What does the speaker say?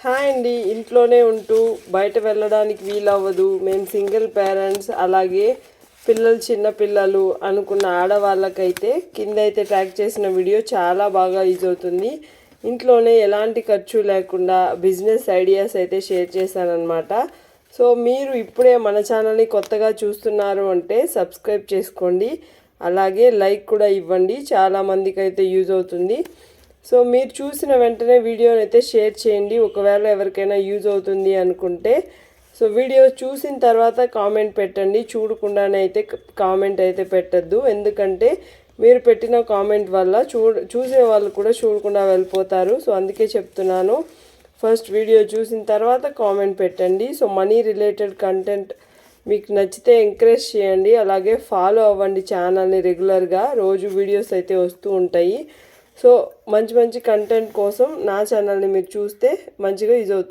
Hi అండి. ఇంట్లోనే ఉంటూ బయట వెళ్ళడానికి వీలవ్వదు, మేము సింగిల్ పేరెంట్స్, అలాగే చిన్న పిల్లలు అనుకున్న ఆడవాళ్ళకైతే కింద అయితే ట్యాగ్ చేసిన వీడియో చాలా బాగా యూజ్ అవుతుంది. ఇంట్లోనే ఎలాంటి ఖర్చు లేకుండా బిజినెస్ ఐడియాస్ అయితే షేర్ చేశానన్నమాట. సో మీరు ఇప్పుడే మన ఛానల్ని కొత్తగా చూస్తున్నారు అంటే సబ్స్క్రైబ్ చేసుకోండి, అలాగే లైక్ కూడా ఇవ్వండి, చాలామందికి అయితే యూజ్ అవుతుంది. సో మీరు చూసిన వెంటనే వీడియోని అయితే షేర్ చేయండి, ఒకవేళ ఎవరికైనా యూజ్ అవుతుంది అనుకుంటే. సో వీడియో చూసిన తర్వాత కామెంట్ పెట్టండి, చూడకుండానే అయితే కామెంట్ అయితే పెట్టద్దు, ఎందుకంటే మీరు పెట్టిన కామెంట్ వల్ల చూసే వాళ్ళు కూడా చూడకుండా వెళ్ళిపోతారు. సో అందుకే చెప్తున్నాను, ఫస్ట్ వీడియో చూసిన తర్వాత కామెంట్ పెట్టండి. సో మనీ రిలేటెడ్ కంటెంట్ మీకు నచ్చితే ఎంకరేజ్ చేయండి, అలాగే ఫాలో అవ్వండి ఛానల్ని రెగ్యులర్గా, రోజు వీడియోస్ అయితే వస్తూ ఉంటాయి. సో మంచి కంటెంట్ కోసం నా ఛానల్ని మీరు చూస్తే మంచిగా యూజ్ అవుతుంది.